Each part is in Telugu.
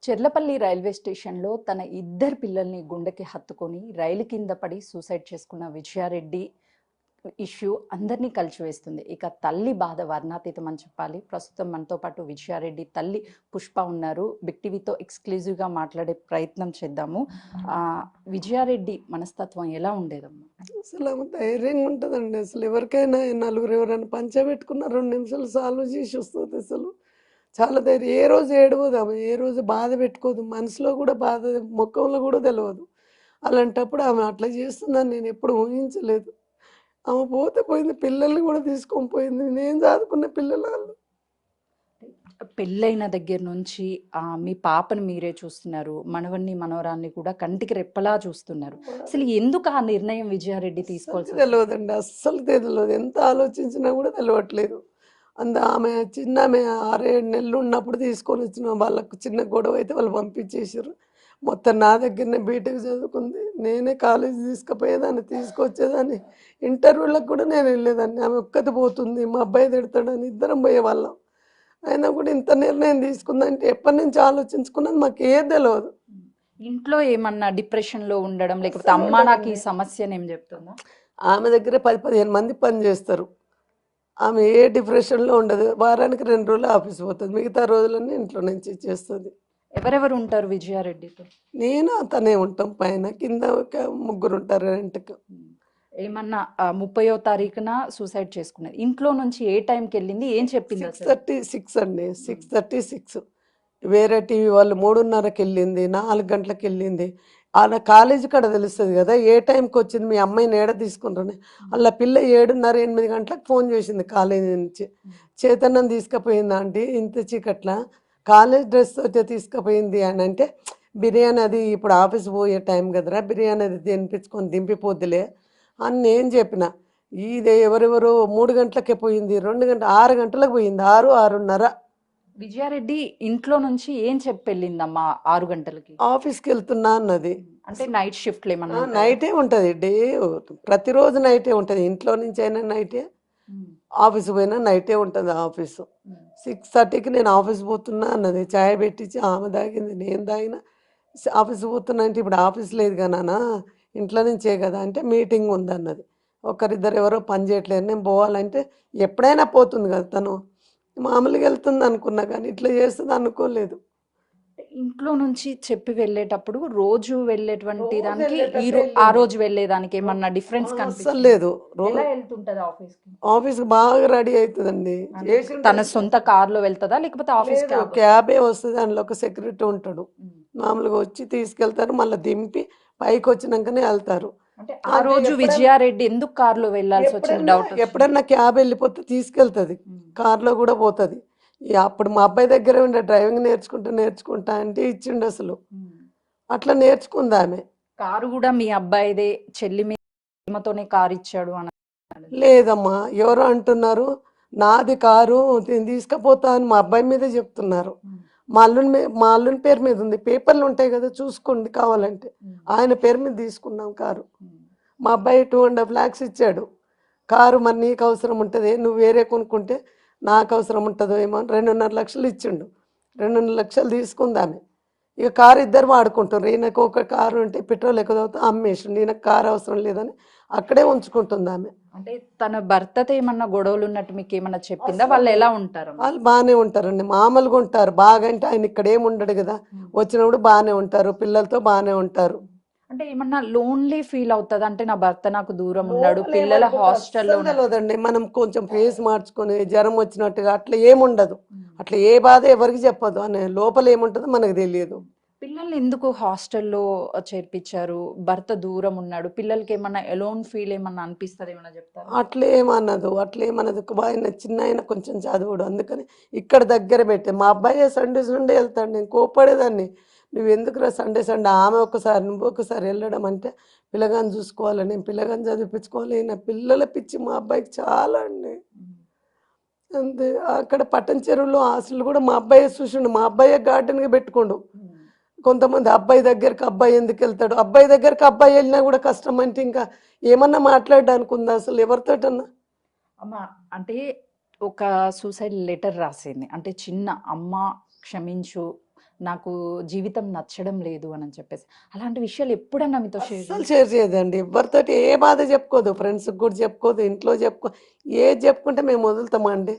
చెర్లపల్లి రైల్వే స్టేషన్లో తన ఇద్దరు పిల్లల్ని గుండెకి హత్తుకొని రైలు కింద పడి సూసైడ్ చేసుకున్న విజయారెడ్డి ఇష్యూ అందరినీ కలిచివేస్తుంది. ఇక తల్లి బాధ వర్ణాతీతం అని చెప్పాలి. ప్రస్తుతం మనతో పాటు విజయారెడ్డి తల్లి పుష్ప ఉన్నారు. బిగ్ టీవీతో ఎక్స్క్లూజివ్గా మాట్లాడే ప్రయత్నం చేద్దాము. విజయారెడ్డి మనస్తత్వం ఎలా ఉండేదమ్మా? అసలు ధైర్యంగా ఉంటుందండి. అసలు ఎవరికైనా నలుగురు ఎవరైనా పంచబెట్టుకున్న 2 నిమిషాలు సాల్వ్ చేసి వస్తుంది. అసలు చాలా ధైర్యం. ఏ రోజు ఏడవదు ఆమె, ఏ రోజు బాధ పెట్టుకోదు, మనసులో కూడా బాధ ముఖంలో కూడా తెలియదు. అలాంటప్పుడు ఆమె అట్లా చేస్తుందని నేను ఎప్పుడు ఊహించలేదు. ఆమె పోతే పోయింది, పిల్లల్ని కూడా తీసుకొని పోయింది. నేను చదువుకున్న పిల్లలు వాళ్ళు. పెళ్ళైన దగ్గర నుంచి మీ పాపను మీరే చూస్తున్నారు, మనవన్ని మనవరాన్ని కూడా కంటికి రెప్పలా చూస్తున్నారు. అసలు ఎందుకు ఆ నిర్ణయం విజయారెడ్డి తీసుకోవాల్సి తెలియదండి, అస్సలు తెలియదు. ఎంత ఆలోచించినా కూడా తెలియట్లేదు. ఆమె చిన్న ఆమె 6-7 నెలలు ఉన్నప్పుడు తీసుకొని వచ్చిన వాళ్ళకు చిన్న గొడవ అయితే వాళ్ళు పంపించేసారు. మొత్తం నా దగ్గరనే బీటెక్ చదువుకుంది. నేనే కాలేజీ తీసుకుపోయేదాన్ని, తీసుకొచ్చేదాన్ని. ఇంటర్వ్యూలకు కూడా నేను వెళ్ళేదాన్ని. ఆమె ఒక్కటి పోతుంది, మా అబ్బాయి తిడతాడని ఇద్దరం పోయేవాళ్ళం. అయినా కూడా ఇంత నిర్ణయం తీసుకుందంటే ఎప్పటి నుంచి ఆలోచించుకున్నది మాకు ఏది తెలియదు. ఇంట్లో ఏమన్నా డిప్రెషన్లో ఉండడం, లేకపోతే అమ్మ నాకు ఈ సమస్యను ఏం చెప్తుందా? ఆమె దగ్గర 10-15 మంది పని చేస్తారు. ఆమె ఏ డిప్రెషన్లో ఉండదు. వారానికి 2 రోజులు ఆఫీస్ పోతుంది, మిగతా రోజులన్నీ ఇంట్లో నుంచి చేస్తుంది. ఎవరెవరు ఉంటారు విజయారెడ్డితో? నేను అతనే ఉంటాం, పైన కింద ఒక 3 ఉంటారు రెంట్కి. ఏమన్నా 30వ తారీఖున సూసైడ్ చేసుకున్నది. ఇంట్లో నుంచి ఏ టైంకి వెళ్ళింది, ఏం చెప్పింది? 6:36 అండి, 6:36. వేరే టీవీ వాళ్ళు 3:30కి వెళ్ళింది, 4 గంటలకు వెళ్ళింది. అలా కాలేజీ కాడ తెలుస్తుంది కదా ఏ టైంకి వచ్చింది, మీ అమ్మాయిని ఏడ తీసుకుంటారని. అలా పిల్ల 7:30-8 గంటలకు ఫోన్ చేసింది కాలేజీ నుంచి. చైతన్యం తీసుకుపోయింది ఆంటీ, ఇంత చీకట్ల కాలేజ్ డ్రెస్ అయితే తీసుకుపోయింది అని అంటే, బిర్యానీ అది ఇప్పుడు ఆఫీస్ పోయే టైం కదరా, బిర్యానీ అది తినిపించుకొని దింపిపోద్దులే అని నేను చెప్పిన. ఇది ఎవరెవరో 3 గంటలకే పోయింది, 2 గంటల 6 గంటలకు పోయింది, 6-6:30. విజయారెడ్డి ఇంట్లో నుంచి ఏం చెప్పి వెళ్ళిందమ్మా 6 గంటలకి? ఆఫీస్కి వెళ్తున్నా అన్నది. అంటే నైట్ షిఫ్ట్లు ఏమన్నా? నైటే ఉంటుంది, డే ప్రతిరోజు నైటే ఉంటుంది. ఇంట్లో నుంచి అయినా నైటే, ఆఫీస్ పోయినా నైటే ఉంటుంది ఆఫీసు. 6:30కి నేను ఆఫీస్ పోతున్నా అన్నది. ఛాయ్ పెట్టించి ఆమె తాగింది, నేను తాగిన. ఆఫీస్ పోతున్నా అంటే ఇప్పుడు ఆఫీస్ లేదు కదా, ఇంట్లో నుంచే కదా అంటే మీటింగ్ ఉంది అన్నది. ఒకరిద్దరు ఎవరో పని చేయట్లేదు, నేను పోవాలంటే ఎప్పుడైనా పోతుంది కదా తను, మామూలుగా వెళ్తుంది అనుకున్నా, కానీ ఇట్లా చేస్తుంది అనుకోలేదు. ఇంట్లో నుంచి చెప్పి వెళ్ళేటప్పుడు రోజు వెళ్ళేటువంటి దానికి ఆ రోజు వెళ్ళేదానికి ఏమన్నా డిఫరెన్స్ అస్సలు లేదు. ఆఫీస్కి బాగా రెడీ అవుతుందండి. తన సొంత కార్లో వెళ్తుందా, లేకపోతే ఆఫీస్ క్యాబే వస్తుంది, అందులో ఒక సెక్యూరిటీ ఉంటాడు. మామూలుగా వచ్చి తీసుకెళ్తారు, మళ్ళీ దింపి పైకి వచ్చినాకనే వెళ్తారు. అంటే ఆ రోజు విజయారెడ్డి ఎందుకు కార్లో వెళ్ళాల్సి వచ్చింది డౌట్? ఎప్పుడన్నా క్యాబ్ వెళ్ళిపోతే తీసుకెళ్తుంది, కార్లో కూడా పోతుంది. అప్పుడు మా అబ్బాయి దగ్గర ఉండే డ్రైవింగ్ నేర్చుకుంటా అంటే ఇచ్చిండు అసలు. అట్లా నేర్చుకుంది ఆమె. కారు కూడా మీ అబ్బాయిదే, చెల్లి మీతోనే కారు ఇచ్చాడు అని? లేదమ్మా, ఎవరో అంటున్నారు నాది కారు తీసుకుపోతా అని మా అబ్బాయి మీదే చెప్తున్నారు. మా అల్లుని పేరు మీద ఉంది, పేపర్లు ఉంటాయి కదా చూసుకోండి కావాలంటే. ఆయన పేరు మీద తీసుకున్నాం కారు. మా అబ్బాయి 2.5 lakhs ఇచ్చాడు కారు. మరి నీకు అవసరం ఉంటుంది, నువ్వు వేరే కొనుక్కుంటే నాకు అవసరం ఉంటుందో ఏమో అని 2.5 లక్షలు ఇచ్చిండు. 2.5 లక్షలు తీసుకుంది ఆమె. ఇక కారు ఇద్దరు వాడుకుంటారు. ఈయనకు ఒక కారు ఉంటే పెట్రోల్ ఎక్కువ అవుతుంది, అమ్మేసిండు. ఈయనకు కారు అవసరం లేదని అక్కడే ఉంచుకుంటుంది ఆమె. అంటే తన భర్తతో ఏమన్నా గొడవలు ఉన్నట్టు మీకు ఏమన్నా చెప్పిందా? వాళ్ళు ఎలా ఉంటారు? వాళ్ళు బాగానే ఉంటారండి, మామూలుగా ఉంటారు. బాగా అంటే ఆయన ఇక్కడ ఏమి ఉండడు కదా, వచ్చినప్పుడు బాగానే ఉంటారు, పిల్లలతో బాగానే ఉంటారు. అంటే ఏమన్నా లోన్లీ ఫీల్ అవుతుంది అంటే, నా భర్త నాకు దూరం ఉన్నాడు, పిల్లల హాస్టల్లో తెలియదండి. మనం కొంచెం ఫేస్ మార్చుకొని జ్వరం వచ్చినట్టుగా అట్లా ఏముండదు. అట్లా ఏ బాధ ఎవరికి చెప్పదు, అనే లోపల ఏముంటుందో మనకు తెలియదు. పిల్లల్ని ఎందుకు హాస్టల్లో చేర్పించారు? భర్త దూరం ఉన్నాడు, పిల్లలకి ఏమన్నా ఎలోన్ ఫీల్ ఏమన్నా అనిపిస్తుంది, ఏమన్నా చెప్తారు? అట్లేమన్నదు. ఆయన చిన్న ఆయన కొంచెం చదువుడు, అందుకని ఇక్కడ దగ్గర పెట్టే. మా అబ్బాయి సండే వెళ్తాడు, నేను కోపడేదాన్ని. నువ్వు ఎందుకురా సండే ఆమె ఒకసారి నువ్వు ఒకసారి వెళ్ళడం అంటే, పిల్లగాని చూసుకోవాలి, నేను పిల్లగాని చదివించుకోవాలి. నా పిల్లల పిచ్చి మా అబ్బాయికి చాలా అండి. అంతే. అక్కడ పట్టణ చెరువులో హాస్టల్ కూడా మా అబ్బాయి చూసిండు, మా అబ్బాయి గార్డెన్గా పెట్టుకోండు. కొంతమంది అబ్బాయి దగ్గరికి అబ్బాయి ఎందుకు వెళ్తాడు, అబ్బాయి దగ్గరికి అబ్బాయి వెళ్ళినా కూడా కష్టం అంటే ఇంకా ఏమన్నా మాట్లాడడానికి ఉందా అసలు ఎవరితోటన్నా? అమ్మా అంటే ఒక సూసైడ్ లెటర్ రాసింది అంటే, చిన్న అమ్మ క్షమించు, నాకు జీవితం నచ్చడం లేదు అని చెప్పేసి అలాంటి విషయాలు ఎప్పుడన్నా మీతో షేర్ అస్సలు షేర్ చేయదండి. ఎవరితోటి ఏ బాధ చెప్పుకోదు. ఫ్రెండ్స్కి కూడా చెప్పుకోదు, ఇంట్లో చెప్పుకో. ఏది చెప్పుకుంటే మేము వదులుతామండి.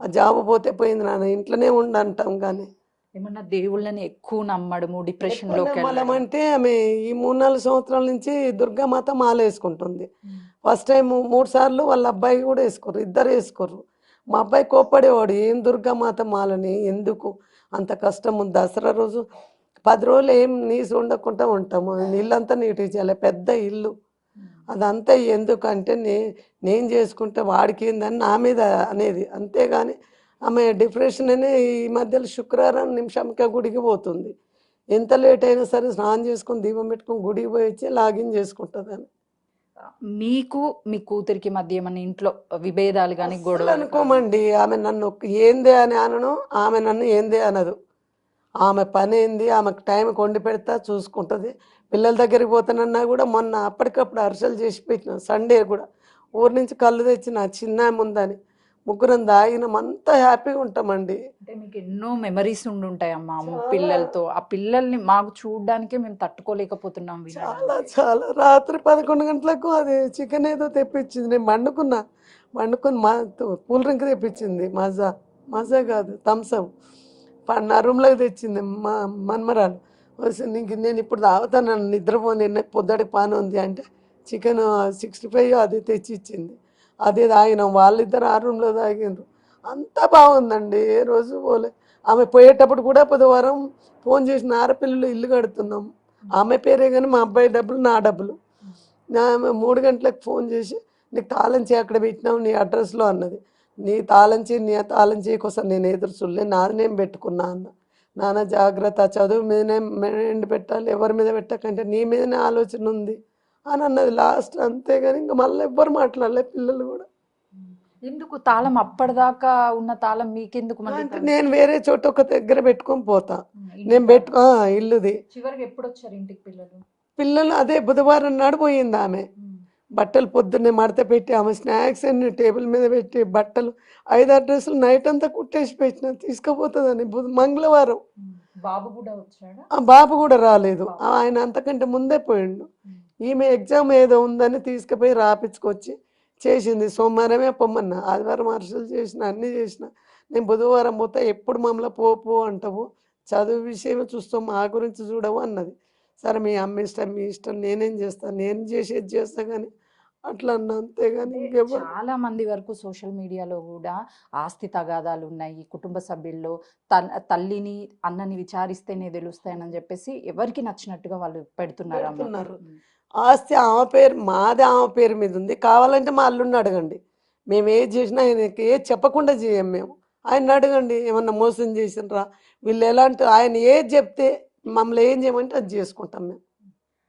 ఆ జాబ్ పోతే పోయింది నాన్న, ఇంట్లోనే ఉండి అంటాం. కానీ ఏమన్నా దేవుళ్ళని ఎక్కువ నమ్మడము ఎక్కువ డిప్రెషన్లోకి వెళ్ళడం నమ్మాలంటే ఆమె ఈ 3-4 సంవత్సరాల నుంచి దుర్గామాత మాల వేసుకుంటుంది. ఫస్ట్ టైం 3 సార్లు వాళ్ళ అబ్బాయి కూడా వేసుకోరు, ఇద్దరు వేసుకోరు. మా అబ్బాయి కోప్పడేవాడు, ఏం దుర్గామాత మాలని ఎందుకు అంత కష్టం ఉంది, దసరా రోజు 10 రోజులు ఏం నీసు ఉండకుండా ఉంటాము, ఇల్లంతా నీట్గా చేయాలి, పెద్ద ఇల్లు, అదంతా ఎందుకంటే నేను చేసుకుంటే వాడికి ఏందని నా మీద అనేది. అంతేగాని ఆమె డిప్రెషన్ అనే ఈ మధ్యలో శుక్రవారం నిమిషంకే గుడికి పోతుంది. ఎంత లేట్ అయినా సరే స్నానం చేసుకొని దీపం పెట్టుకొని గుడికి పోయి వచ్చి లాగిన్ చేసుకుంటుందని. మీకు మీ కూతురికి మధ్య ఏమన్నా ఇంట్లో విభేదాలు కానీ అస్సలు గొడవలు అనుకోమండి. ఆమె నన్ను ఏందే అని అనను, ఆమె నన్ను ఏందే అనదు. ఆమె పని ఏంది, ఆమెకు టైంకి వండి పెడతా చూసుకుంటుంది. పిల్లల దగ్గరికి పోతానన్నా కూడా మొన్న అప్పటికప్పుడు అరిసెలు చేసి పెట్టిన, సండే కూడా ఊరి నుంచి కళ్ళు తెచ్చిన చిన్న ఆమె ఉందని ముగ్గురం తాగినాం, అంతా హ్యాపీగా ఉంటామండి. అంటే మీకు ఎన్నో మెమరీస్ ఉండుంటాయి అమ్మా చాలా పిల్లలతో. ఆ పిల్లల్ని మాకు చూడడానికే మేము తట్టుకోలేకపోతున్నాం చాలా వినడానికి. చాలా రాత్రి 11 గంటలకు అది చికెన్ ఏదో తెప్పించింది. నేను వండుకుని కూల్ డ్రింక్ తెప్పించింది, మజా మజా కాదు థమ్సప్. నా రూమ్లోకి తెచ్చింది మా మన్మరాలు. వస్తే నీకు నేను ఇప్పుడు తాగుతాను, నిద్రపోని పొద్దుటి పాను ఉంది అంటే చికెన్ 65 అది తెచ్చి ఇచ్చింది. అదే తాగినాం, వాళ్ళిద్దరు ఆ రూమ్లో తాగినారు. అంతా బాగుందండి, ఏ రోజు పోలే. ఆమె పోయేటప్పుడు కూడా బుధవారం ఫోన్ చేసిన, ఆడపిల్లలు ఇల్లు కడుతున్నాం, ఆమె పేరే కానీ మా అబ్బాయి డబ్బులు నా డబ్బులు. ఆమె 3 గంటలకు ఫోన్ చేసి నీకు తాళం చేయి అక్కడ పెట్టినావు నీ అడ్రస్లో అన్నది. నీ తాళం చేయి కోసం నేను ఎదురు చూడలే, నాది నేను పెట్టుకున్నా అన్న. నాన్న జాగ్రత్త, చదువు మీదనే మైండ్ పెట్టాలి, ఎవరి మీద పెట్టకంటే నీ మీదనే ఆలోచన ఉంది అని అన్నది లాస్ట్. అంతేగాని ఇంకా మళ్ళీ ఎవ్వరు మాట్లాడలే, పిల్లలు కూడా. ఎందుకు తాళం అప్పటిదాకా ఉన్న తాళం మీకెందుకు మళ్ళీ అంటే నేను వేరే చోట ఒక దగ్గర పెట్టుకొని పోతా. ఇంటికి నేను ఇల్లుది. చివరికి ఎప్పుడు వచ్చారు ఇంటికి పిల్లలు? పిల్లలు అదే బుధవారం నాడు పోయింది ఆమె. బట్టలు పొద్దున్నే మడత పెట్టి, ఆమె స్నాక్స్ అన్ని టేబుల్ మీద పెట్టి, బట్టలు 5-6 డ్రెస్సులు నైట్ అంతా కుట్టేసి పెట్టిన, తీసుకుపోతుందని. మంగళవారం. బాబు కూడా వచ్చాడా? ఆ బాబు కూడా రాలేదు, ఆయన అంతకంటే ముందే పోయిండు. ఈమె ఎగ్జామ్ ఏదో ఉందని తీసుకుపోయి రాపించుకొచ్చి చేసింది. సోమవారమే పొమ్మన్నా, ఆదివారం అరిసెలు చేసిన, అన్నీ చేసిన. నేను బుధవారం పోతా, ఎప్పుడు మమ్మల్ని పో అంటావు, చదువు విషయమే చూస్తాం, మా గురించి చూడవు అన్నది. సరే మీ అమ్మ ఇష్టం, మీ ఇష్టం, నేనేం చేస్తాను, నేను చేసేది చేస్తా కానీ అట్లా అన్నా. అంతేగాని ఇంకెవరు. చాలా మంది వరకు సోషల్ మీడియాలో కూడా ఆస్తి తగాదాలు ఉన్నాయి కుటుంబ సభ్యుల్లో, తల్లిని అన్నని విచారిస్తేనే తెలుస్తాయని చెప్పేసి ఎవరికి నచ్చినట్టుగా వాళ్ళు పెడుతున్నారు అమ్మ. పెడుతున్నారు. ఆస్తి ఆమె పేరు, మాది ఆమె పేరు మీద ఉంది. కావాలంటే మా అల్లుడిని అడగండి, మేము ఏది చేసినా ఆయనకి ఏది చెప్పకుండా చేయం మేము. ఆయన అడగండి, ఏమన్నా మోసం చేసినరా వీళ్ళు ఎలాంటి, ఆయన ఏది చెప్తే మమ్మల్ని ఏం చేయమంటే అది చేసుకుంటాం మేము,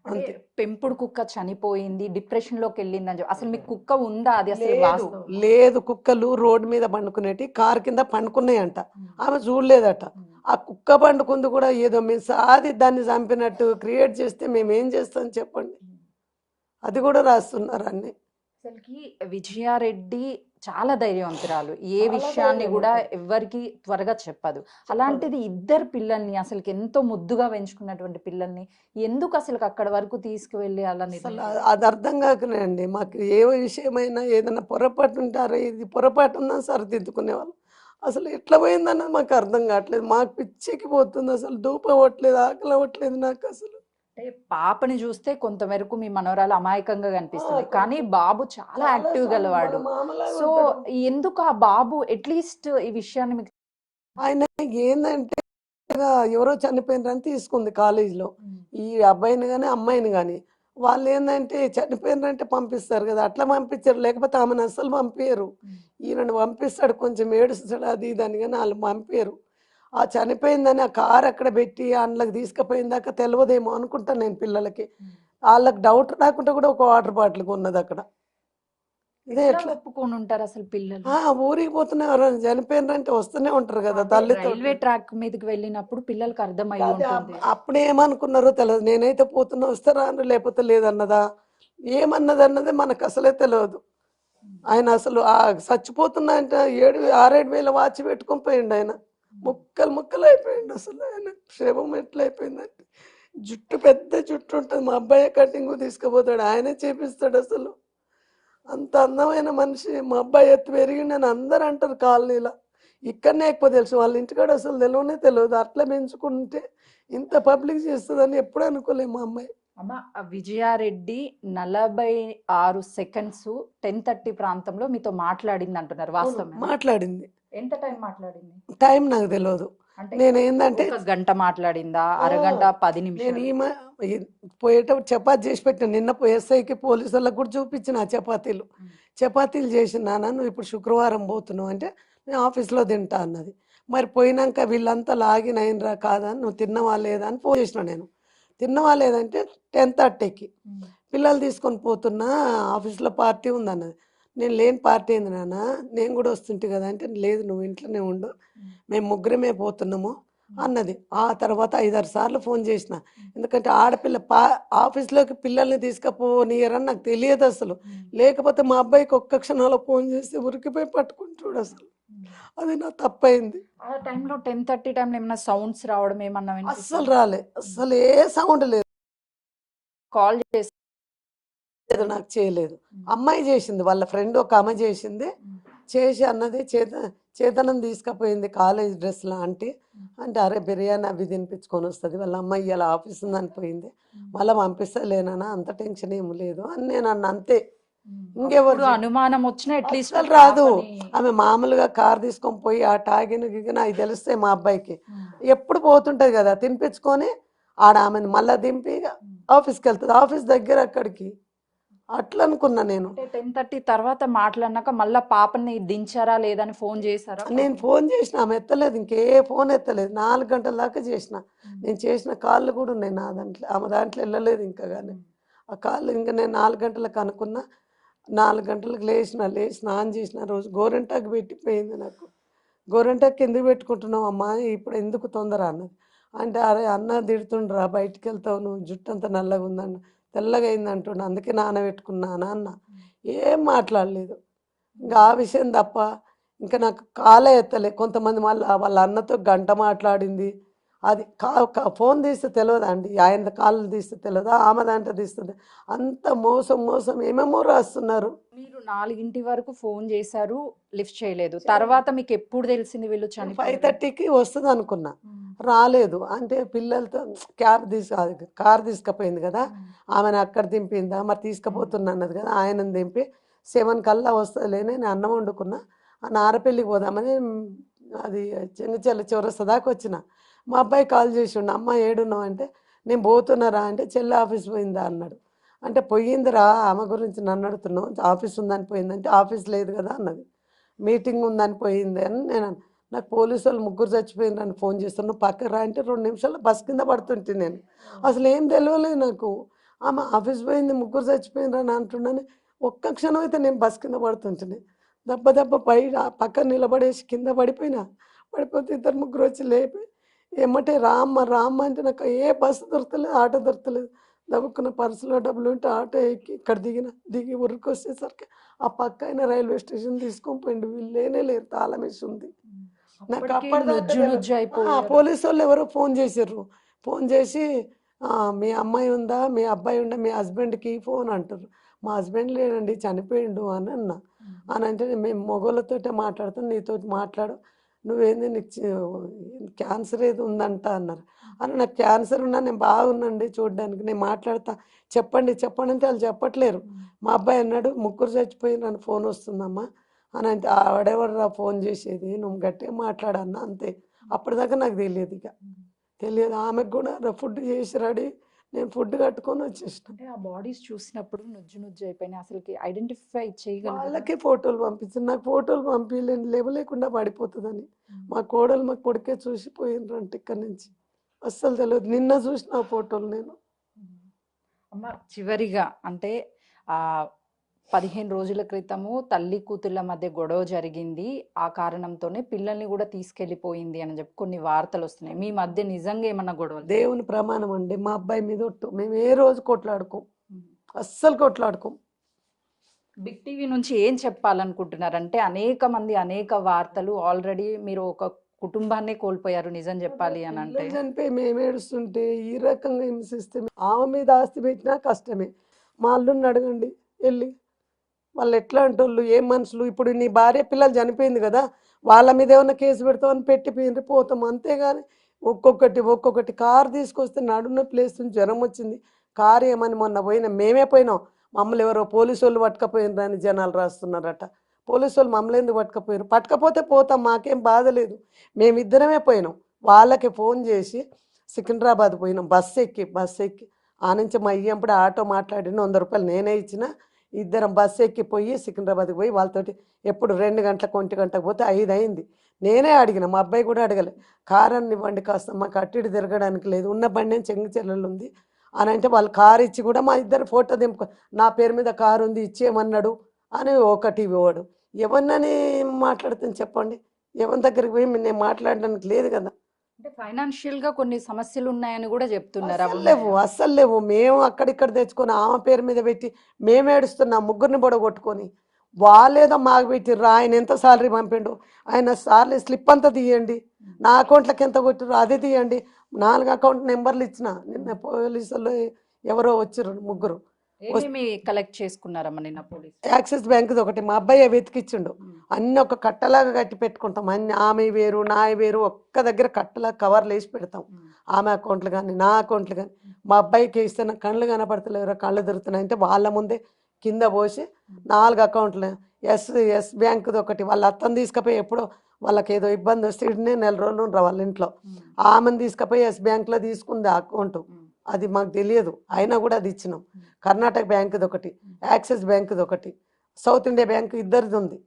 అంటే అంతే. పెంపుడు కుక్క చనిపోయింది డిప్రెషన్ లోకి వెళ్ళింది అని అసలు మీకు కుక్క ఉందా? అది అసలు లేదు వాస్తవం? లేదు, కుక్కలు రోడ్డు మీద పండుకునేటి, కారు కింద పండుకున్నాయంట, ఆమె చూడలేదట. ఆ కుక్క పండుకుంది కూడా ఏదో మేము సాది దాన్ని చంపినట్టు క్రియేట్ చేస్తే మేము ఏం చేస్తాం చెప్పండి. అది కూడా రాస్తున్నారు అన్ని. అసలుకి విజయారెడ్డి చాలా ధైర్యవంతురాలు, ఏ చాలా విషయాన్ని కూడా ధైర్యవంతులు. ఎవ్వరికి త్వరగా చెప్పదు. అలాంటిది ఇద్దరు పిల్లల్ని అసలుకి ఎంతో ముద్దుగా పెంచుకున్నటువంటి పిల్లల్ని ఎందుకు అసలు అక్కడ వరకు తీసుకువెళ్ళి అలా అసలు అది అర్థం కాకనే మాకు ఏ విషయమైనా ఏదైనా పొరపాటు ఉంటారో, ఇది పొరపాటు ఉన్నా సరిదిద్దుకునేవాళ్ళు. అసలు ఎట్లా పోయిందన్నది మాకు అర్థం కావట్లేదు, మాకు పిచ్చికి పోతుంది. అసలు ధూప అవ్వట్లేదు, ఆకలి అవ్వట్లేదు నాకు అసలు. అంటే పాపని చూస్తే కొంతవరకు మీ మనవరాలు అమాయకంగా కనిపిస్తుంది, కానీ కొంచెం బాబు చాలా చాలా యాక్టివ్ చాలా గలవాడు. మన మామలాగా సో ఉంటాడు. ఎందుకు ఆ బాబు అట్లీస్ట్ ఈ విషయాన్ని మీకు ఆయన ఏందంటే ఎవరో చనిపోయినరని తీసుకుంది కాలేజీలో, ఈ అబ్బాయిని కానీ అమ్మాయిని కానీ. వాళ్ళు ఏంటంటే చనిపోయినరంటే పంపిస్తారు కదా, అట్లా పంపించారు, లేకపోతే ఆమెను అస్సలు పంపించరు. ఈయనను పంపిస్తాడు, కొంచెం ఏడుస్తాడు అది ఇది అని, కానీ వాళ్ళు పంపించరు. ఆ చనిపోయిందని ఆ కారు అక్కడ పెట్టి అందులోకి తీసుకుపోయిన దాకా తెలియదేమో అనుకుంటాను నేను పిల్లలకి. వాళ్ళకి డౌట్ రాకుండా కూడా ఒక వాటర్ బాటిల్ ఉన్నది అక్కడ. ఇదే ఎట్లా ఎట్లా ఒప్పుకొని ఉంటారు అసలు పిల్లలు? ఊరికి పోతున్నా ఎవరైనా చనిపోయినరంటే వస్తూనే ఉంటారు కదా అదే తల్లితో. రైల్వే ట్రాక్ మీదకి వెళ్ళినప్పుడు పిల్లలకి అర్థమయ్యి అదే ఉంటుంది. అప్పుడు ఏమనుకున్నారో తెలియదు. నేనైతే పోతున్నా వస్తారా అని, లేకపోతే లేదన్నదా, ఏమన్నది అన్నది మనకు అసలే తెలియదు. ఆయన అసలు చచ్చిపోతున్నా అంటే 6-7 వేల వాచ్ పెట్టుకొని పోయిండు ఆయన. ముక్కలు ముక్కలు అయిపోయిండు అసలు. ఆయన క్షేమం ఎట్లా అయిపోయిందంటే జుట్టు పెద్ద జుట్టు ఉంటుంది, మా అబ్బాయి కటింగ్ తీసుకుపోతాడు, ఆయనే చేపిస్తాడు అసలు. అంత అందమైన మనిషి. మా అబ్బాయి ఎత్తు పెరిగిండని అందరు అంటారు కాలనీలో. ఇక్కడనే ఎక్కువ తెలుసు, వాళ్ళ ఇంటికాడ అసలు తెలియనే తెలియదు. అట్లా పెంచుకుంటే ఇంత పబ్లిక్ చేస్తుందని ఎప్పుడు అనుకోలేము మా అమ్మాయి. అమ్మ, ఆ విజయారెడ్డి 46 సెకండ్స్ 10:30 ప్రాంతంలో మీతో మాట్లాడింది అంటున్నారు, వాస్తవమే? మాట్లాడింది. ఎంత టైం మాట్లాడింది? టైం నాకు తెలియదు. అంటే నేనేందంటే ఒక గంట మాట్లాడిందా, ఆ, అరగంట, 10 నేను నిమిషాలు? పోయేటప్పుడు చపాతీ చేసి పెట్టిన. నిన్న ఎస్ఐకి పోలీసు వాళ్ళకి కూడా చూపించిన ఆ చపాతీలు. చపాతీలు చేసినానా, నువ్వు ఇప్పుడు శుక్రవారం పోతున్నావు అంటే నేను ఆఫీస్లో తింటా అన్నది. మరి పోయినాక వీళ్ళంతా లాగిన్ అయినరా కాదా, నువ్వు తిన్నవా లేదా అని ఫోన్ చేసిన. నేను తిన్నవా లేదంటే 10:30కి పిల్లలు తీసుకొని పోతున్నా, ఆఫీస్లో పార్టీ ఉందన్నది. నేను లేని పార్టీ ఏంది నాన్న, నేను కూడా వస్తుంటే కదా అంటే, లేదు నువ్వు ఇంట్లోనే ఉండు, మేము ముగ్గురమే పోతున్నాము అన్నది. ఆ తర్వాత 5-6 సార్లు ఫోన్ చేసిన. ఎందుకంటే ఆడపిల్ల ఆఫీస్లోకి పిల్లల్ని తీసుకుపోనీయరని నాకు తెలియదు అసలు. లేకపోతే మా అబ్బాయికి ఒక్క క్షణంలో ఫోన్ చేసి ఉరికిపోయి పట్టుకుంటాడు అసలు. అది నా తప్పైంది. ఆ టైంలో 10:30 టైంలో ఏమన్నా సౌండ్స్ రావడం ఏమన్నా అస్సలు రాలే, అస్సలు ఏ సౌండ్ లేదు. కాల్ చేసి నాకు చేయలేదు. అమ్మాయి చేసింది, వాళ్ళ ఫ్రెండ్ ఒక ఆమె చేసింది. చేసి అన్నది చేతనం తీసుకుపోయింది కాలేజ్ డ్రెస్లో అంటే అరే బిర్యానీ అవి తినిపించుకొని వస్తుంది, వాళ్ళ అమ్మాయి ఇలా ఆఫీస్ ఉందని పోయింది, మళ్ళీ పంపిస్తలేనా, అంత టెన్షన్ ఏమి లేదు అని నేను అన్న. అంతే, ఇంకెవరు అనుమానం వచ్చినా అట్లీస్ట్ అసలు రాదు. ఆమె మామూలుగా కార్ తీసుకొని పోయి ఆ టాగిన గిగిన అవి తెలిస్తే మా అబ్బాయికి ఎప్పుడు పోతుంటది కదా తినిపించుకొని, ఆడ ఆమెను మళ్ళీ దింపి ఆఫీస్కి వెళ్తుంది, ఆఫీస్ దగ్గర అక్కడికి. అట్లా అనుకున్నా నేను. 10:30 తర్వాత మాట్లాడినాక మళ్ళీ పాపని దించారా లేదని ఫోన్ చేశారా? నేను ఫోన్ చేసిన, ఆమె ఎత్తలేదు, ఇంకే ఫోన్ ఎత్తలేదు. 4 గంటల దాకా చేసిన. నేను చేసిన కాళ్ళు కూడా ఉన్నాయి నా దాంట్లో, ఆమె దాంట్లో వెళ్ళలేదు ఇంకా. కానీ ఆ కాళ్ళు ఇంకా నేను 4 గంటలకు అనుకున్నా. 4 గంటలకు లేచి స్నానం చేసిన. రోజు గోరెంటాకు పెట్టిపోయింది నాకు. గోరెంటాకు ఎందుకు పెట్టుకుంటున్నావు అమ్మా, ఇప్పుడు ఎందుకు తొందర అన్నది. అంటే అరే అన్న తిడుతుండ్రా, బయటికి వెళ్తావు నువ్వు, జుట్టు అంతా నల్లగా ఉందన్న, తెల్లగా అయింది అంటుండ, అందుకే నానబెట్టుకున్నాను అన్న. ఏం మాట్లాడలేదు ఇంకా ఆ విషయం తప్ప. ఇంకా నాకు కాలే ఎత్తలే. కొంతమంది మళ్ళీ వాళ్ళ అన్నతో గంట మాట్లాడింది. అది ఫోన్ తీస్తే తెలియదా అండి, ఆయన కాళ్ళు తీస్తే తెలియదా, ఆమె దాంట్లో తీస్తుంది. అంత మోసం మోసం ఏమేమో రాస్తున్నారు. మీరు 4 వరకు ఫోన్ చేశారు, లిఫ్ట్ చేయలేదు. తర్వాత మీకు ఎప్పుడు తెలిసింది వీళ్ళు చనిపోయారు? 5:30కి వస్తుంది అనుకున్నా, రాలేదు. అంటే పిల్లలతో కార్ తీసుకుపోయింది కదా, ఆమెను అక్కడ దింపిందా, మరి తీసుకుపోతున్నా అన్నది కదా, ఆయనను దింపి 7 కల్లా వస్తుందిలే. నేను అన్నం వండుకున్నా, ఆ నారపల్లికి పోదామని అది చెంగచెల్ల చివరస్తా దాకా వచ్చిన. మా అబ్బాయి కాల్ చేసిండు, అమ్మ ఏడున్నావు అంటే, నేను పోతున్నారా అంటే, చెల్లి ఆఫీస్ పోయిందా అన్నాడు. అంటే పోయిందిరా, ఆమె గురించి నన్ను అడుగుతున్నావు, ఆఫీస్ ఉందని పోయిందంటే, ఆఫీస్ లేదు కదా అన్నది. మీటింగ్ ఉందని పోయింది అని నేను నాకు పోలీసు వాళ్ళు ముగ్గురు చచ్చిపోయిందని ఫోన్ చేస్తాను, పక్కన రా అంటే 2 నిమిషాల్లో బస్ కింద పడుతుంటే నేను అసలు ఏం తెలియలేదు నాకు. ఆమె ఆఫీస్ పోయింది, ముగ్గురు చచ్చిపోయిందని అంటున్నాను. ఒక్క క్షణం అయితే నేను బస్ కింద పడుతుంటే దెబ్బ దెబ్బ పక్కన నిలబడేసి కింద పడిపోతే 2-3 వచ్చి లేపి ఏమంటే రామ్మ రామ్మ అంటే, నాకు ఏ బస్సు దొరకలేదు, ఆటో దొరకలేదు. దబ్బుకున్న పర్సులో డబ్బులు ఉంటే ఆటో ఎక్కి ఇక్కడ దిగి ఊరికి వచ్చేసరికి ఆ పక్క అయిన రైల్వే స్టేషన్ తీసుకొని పోయిండు. వీళ్ళు లేరు, తాళం వేసి ఉంది. నాకు పోలీసు వాళ్ళు ఎవరో ఫోన్ చేసారు. ఫోన్ చేసి మీ అమ్మాయి ఉందా, మీ అబ్బాయి ఉందా, మీ హస్బెండ్కి ఫోన్ అంటారు. మా హస్బెండ్ లేడండి, చనిపోయిండు అని అన్నా. అని అంటే, మేము మొగోళ్ళతోటే మాట్లాడుతాం, నీతో మాట్లాడు, నువ్వేంది నీకు క్యాన్సర్ ఏది ఉందంట అన్నారు. అని నాకు క్యాన్సర్ ఉన్నా, నేను బాగున్నాండి చూడడానికి, నేను మాట్లాడతా, చెప్పండి అంటే వాళ్ళు చెప్పట్లేరు. మా అబ్బాయి అన్నాడు, ముగ్గురు చచ్చిపోయి నన్ను ఫోన్ వస్తుందమ్మా అని అంటే, ఆవిడెవడరా ఫోన్ చేసేది, నువ్వు గట్టిగా మాట్లాడన్నా అంతే. అప్పటిదాకా నాకు తెలియదు. ఆమెకు కూడా ఫుడ్ చేసి రెడీ, నేను ఫుడ్ కట్టుకొని వచ్చేసిన. అంటే ఆ బాడీస్ చూసినప్పుడు నుజ్జు అయిపోయినాయి, అసలుకి ఐడెంటిఫై చేయగలరు? వాళ్ళకే ఫోటోలు పంపించింది, నాకు ఫోటోలు పంపించలేని, లేవలేకుండా పడిపోతుందని. మా కోడలు మా కొడుకే చూసిపోయిండ్రంటే ఇక్కడి నుంచి అస్సలు తెలియదు. నిన్న చూసిన ఆ ఫోటోలు నేను. అమ్మ, చివరిగా అంటే 15 రోజుల క్రితము తల్లి కూతుళ్ళ మధ్య గొడవ జరిగింది, ఆ కారణంతోనే పిల్లల్ని కూడా తీసుకెళ్ళిపోయింది అని చెప్పి కొన్ని వార్తలు వస్తున్నాయి. మీ మధ్య నిజంగా ఏమన్నా గొడవలు? దేవుని ప్రమాణం అండి, మా అబ్బాయి మీద ఒట్టు, మేము ఏ రోజు కొట్లాడుకోం, అస్సలు కొట్లాడుకోం. బిగ్ టీవీ నుంచి ఏం చెప్పాలనుకుంటున్నారంటే, అనేక మంది అనేక వార్తలు, ఆల్రెడీ మీరు ఒక కుటుంబాన్నే కోల్పోయారు నిజం చెప్పాలి అని అంటే. పిల్లలు చనిపోయి మేము ఏడుస్తుంటే ఈ రకంగా హింసిస్తే ఆమె మీద ఆస్తి పెట్టినా కష్టమే. మా అల్లుడిని అడగండి వెళ్ళి, వాళ్ళు ఎట్లాంటి వాళ్ళు, ఏం మనుషులు. ఇప్పుడు నీ భార్య పిల్లలు చనిపోయింది కదా, వాళ్ళ మీద ఏమైనా కేసు పెడతామని పెట్టిపోయిండ్రు పోతాం, అంతేగాని ఒక్కొక్కటి కారు తీసుకొస్తే నడున్న ప్లేస్ నుంచి జ్వరం వచ్చింది, కారు ఏమని మొన్న పోయినా మేమే పోయినాం, మమ్మల్ని ఎవరో పోలీసు వాళ్ళు పట్టుకపోయినరు అని జనాలు రాస్తున్నారట. పోలీసు వాళ్ళు మమ్మల్ని ఎందుకు పట్టుకపోయారు? పట్టుకపోతే పోతాం, మాకేం బాధ లేదు, మేమిద్దరమే పోయినాం. వాళ్ళకి ఫోన్ చేసి సికింద్రాబాద్ పోయినాం, బస్సు ఎక్కి ఆ నుంచి మా అయ్యంప్పుడు ఆటో మాట్లాడిన 100 రూపాయలు నేనే ఇచ్చిన. ఇద్దరం బస్సు ఎక్కిపోయి సికింద్రాబాద్కి పోయి వాళ్ళతోటి ఎప్పుడు 2 గంటలకు 1 గంటకు పోతే 5 అయింది. నేనే అడిగిన, మా అబ్బాయి కూడా అడగలే, కారాన్ని ఇవ్వండి కాస్త, మాకు అటు ఇటు తిరగడానికి లేదు, ఉన్న బండి చెంగిచెర్లలో ఉంది అని అంటే వాళ్ళు కారు ఇచ్చి కూడా మా ఇద్దరు ఫోటో దింపుకో, నా పేరు మీద కారు ఉంది ఇచ్చేయమన్నాడు అని ఒకటి ఇవ్వడు. ఎవరినని మాట్లాడుతుంది చెప్పండి? ఎవరి దగ్గరికి పోయి నేను మాట్లాడడానికి లేదు కదా. అంటే ఫైనాన్షియల్ గా కొన్ని సమస్యలు ఉన్నాయని కూడా చెప్తున్నారు. అస్సలు లేవు. మేము అక్కడిక్కడ తెచ్చుకొని ఆమె పేరు మీద పెట్టి మేము ఏడుస్తున్నాం, ముగ్గురిని పొడగొట్టుకొని. వాళ్ళేదో మాకు పెట్టిర్రు, ఆయన ఎంత సాలరీ పంపిండు, ఆయన సాలరీ స్లిప్ అంతా తీయండి, నా అకౌంట్లోకి ఎంత కొట్టిర్రు అది తీయండి. 4 అకౌంట్ నెంబర్లు ఇచ్చిన, నిన్న పోలీసులు ఎవరో వచ్చారు ముగ్గురు. కలెక్ట్ చేసుకున్నారమ్మా నిన్న పోలీసు? యాక్సిస్ బ్యాంక్ది ఒకటి మా అబ్బాయి వెతికిచ్చిండు, అన్ని ఒక కట్టలాగా కట్టి పెట్టుకుంటాం, అన్ని ఆమె వేరు నాయ వేరు ఒక్క దగ్గర కట్టలా కవర్లు వేసి పెడతాం. ఆమె అకౌంట్లు కానీ నా అకౌంట్లు కానీ. మా అబ్బాయికి ఇస్తే నా కళ్ళు కనపడతలేరు, కళ్ళు తిరుగుతున్నాయి అంటే వాళ్ళ ముందే కింద పోసి 4 అకౌంట్లు, ఎస్ బ్యాంక్ది ఒకటి, వాళ్ళ అత్తని తీసుకుపోయి ఎప్పుడో వాళ్ళకి ఏదో ఇబ్బంది వస్తే ఇడినే 4 రోజులు ఉండరు వాళ్ళ ఇంట్లో, ఆమెను తీసుకుపోయి ఎస్ బ్యాంక్లో తీసుకుంది ఆ అకౌంట్, అది మాకు తెలియదు, అయినా కూడా అది ఇచ్చినాం. కర్ణాటక బ్యాంకుది ఒకటి, యాక్సిస్ బ్యాంకుది ఒకటి, సౌత్ ఇండియా బ్యాంక్ ఇద్దరిది ఉంది.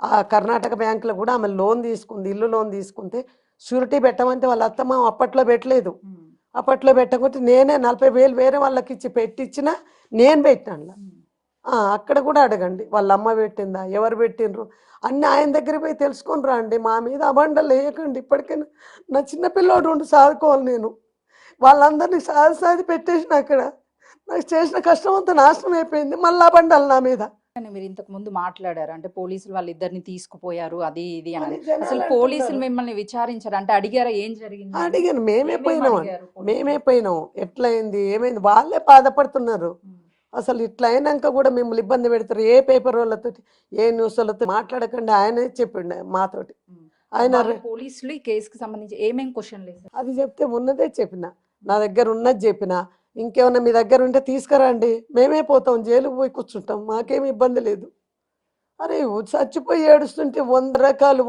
ఆ కర్ణాటక బ్యాంకులో కూడా ఆమె లోన్ తీసుకుంది, ఇల్లు లోన్ తీసుకుంటే షూరిటీ పెట్టమంటే వాళ్ళ అత్తమ్మ అప్పట్లో పెట్టలేదు. అప్పట్లో పెట్టకపోతే నేనే 40,000 వేరే వాళ్ళకి ఇచ్చి పెట్టించిన, నేను పెట్టినా. అక్కడ కూడా అడగండి, వాళ్ళ అమ్మ పెట్టిందా, ఎవరు పెట్టిండ్రు అన్నీ ఆయన దగ్గర పోయి తెలుసుకొని రండి. మా మీద అబండలు వేయకండి. ఇప్పటికైనా నా చిన్నపిల్లోడు ఉండి సాదుకోవాలి, నేను వాళ్ళందరినీ సాది పెట్టేసిన అక్కడ నాకు చేసిన కష్టం అంతా నాశనం అయిపోయింది, మళ్ళీ అబండాలి నా మీద. మీరు ఇంతకు ముందు మాట్లాడారు అంటే పోలీసులు వాళ్ళిద్దరిని తీసుకుపోయారు అది ఇది అని. అసలు పోలీసులు మిమ్మల్ని విచారించారు అంటే అడిగారా ఏం జరిగింది? అడిగాను, మేమే పోయినాం ఎట్లా అయింది ఏమైంది, వాళ్ళే బాధపడుతున్నారు. అసలు ఇట్లా అయినాక కూడా మిమ్మల్ని ఇబ్బంది పెడతారు, ఏ పేపర్ వాళ్ళతో ఏ న్యూస్ వాళ్ళతో మాట్లాడకండి ఆయనే చెప్పిండు మాతోటి. ఆయన పోలీసులు ఈ కేసుకి సంబంధించి ఏమేం క్వశ్చన్లు వేశారు? అది చెప్తే ఉన్నదే చెప్పిన, నా దగ్గర ఉన్నది చెప్పిన, ఇంకేమన్నా మీ దగ్గర ఉంటే తీసుకురండి, మేమే పోతాం, జైలుకు పోయి కూర్చుంటాం, మాకేమి ఇబ్బంది లేదు. అరే చచ్చిపోయి ఏడుస్తుంటే 100 రకాలు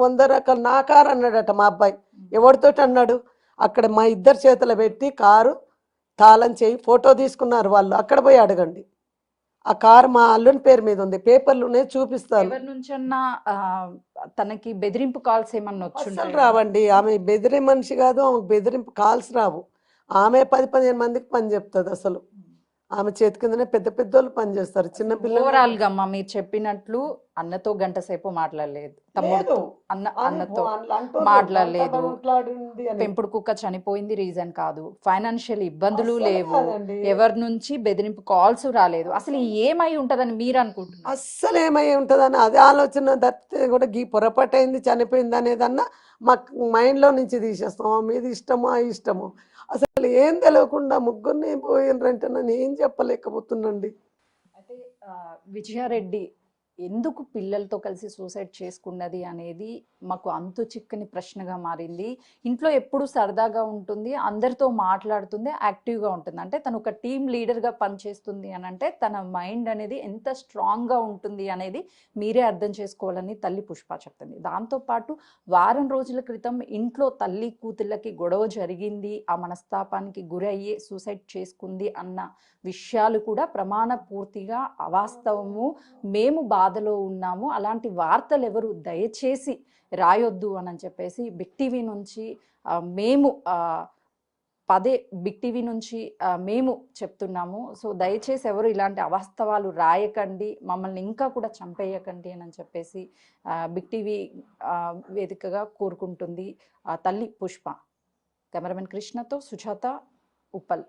నా కారు అన్నాడట మా అబ్బాయి. ఎవరితోటి అన్నాడు? అక్కడ మా ఇద్దరు చేతులు పెట్టి కారు తాళం చేయి ఫోటో తీసుకున్నారు వాళ్ళు, అక్కడ పోయి అడగండి. ఆ కారు మా అల్లుని పేరు మీద ఉంది, పేపర్లు ఉన్నాయి చూపిస్తాను. ఎవరి నుంచన్నా తనకి బెదిరింపు కాల్స్ ఏమన్నా అసలు రావండి, ఆమె బెదిరే మనిషి కాదు, ఆమెకు బెదిరింపు కాల్స్ రావు. ఆమె 10-15 మందికి పని చెప్తుంది. అసలు ఆమె చేతి కిందనే పెద్ద పెద్దోళ్ళు పని చేస్తారు, చిన్నపిల్లలు. ఓవరాల్ గా అమ్మా మీరు చెప్పినట్లు అన్నతో గంట సేపు మాట్లాడలేదు, తమ్ముడు అన్నతో మాట్లాడలేదు, పెంపుడు కుక్క చనిపోయింది రీజన్ కాదు, ఫైనాన్షియల్ ఇబ్బందులు లేవు, ఎవరి నుంచి బెదిరింపు కాల్స్ రాలేదు, అసలు ఏమై ఉంటదని మీరు అనుకుంటున్నారు? అస్సలు ఏమై ఉంటదని అదే ఆలోచన తప్పితే కూడా గీ పొరపాటు అయింది చనిపోయింది అనేదన్నా మాకు మైండ్లో నుంచి తీసేస్తాం. మీద ఇష్టమో ఇష్టమో అసలు ఏం తెలియకుండా ముగ్గురిని పోయినరంటే నన్ను ఏం చెప్పలేకపోతున్నాండి. అయితే విజయారెడ్డి ఎందుకు పిల్లలతో కలిసి సూసైడ్ చేసుకున్నది అనేది మాకు అంతు చిక్కని ప్రశ్నగా మారింది. ఇంట్లో ఎప్పుడు సరదాగా ఉంటుంది, అందరితో మాట్లాడుతుంది, యాక్టివ్గా ఉంటుంది. అంటే తను ఒక టీమ్ లీడర్గా పనిచేస్తుంది అని అంటే తన మైండ్ అనేది ఎంత స్ట్రాంగ్గా ఉంటుంది అనేది మీరే అర్థం చేసుకోవాలని తల్లి పుష్ప చెప్తుంది. దాంతోపాటు వారం రోజుల క్రితం ఇంట్లో తల్లి కూతుళ్ళకి గొడవ జరిగింది, ఆ మనస్తాపానికి గురయ్యి సూసైడ్ చేసుకుంది అన్న విషయాలు కూడా ప్రమాణ పూర్తిగా అవాస్తవము, మేము బాధలో ఉన్నాము, అలాంటి వార్తలు ఎవరు దయచేసి రాయొద్దు అని చెప్పేసి బిగ్ టీవీ నుంచి మేము బిగ్ టీవీ నుంచి మేము చెప్తున్నాము. సో దయచేసి ఎవరు ఇలాంటి అవాస్తవాలు రాయకండి, మమ్మల్ని ఇంకా కూడా చంపేయకండి అని చెప్పేసి బిగ్ టీవీ వేదికగా కోరుకుంటుంది తల్లి పుష్ప. కెమెరామెన్ కృష్ణతో సుజాత, ఉప్పల్.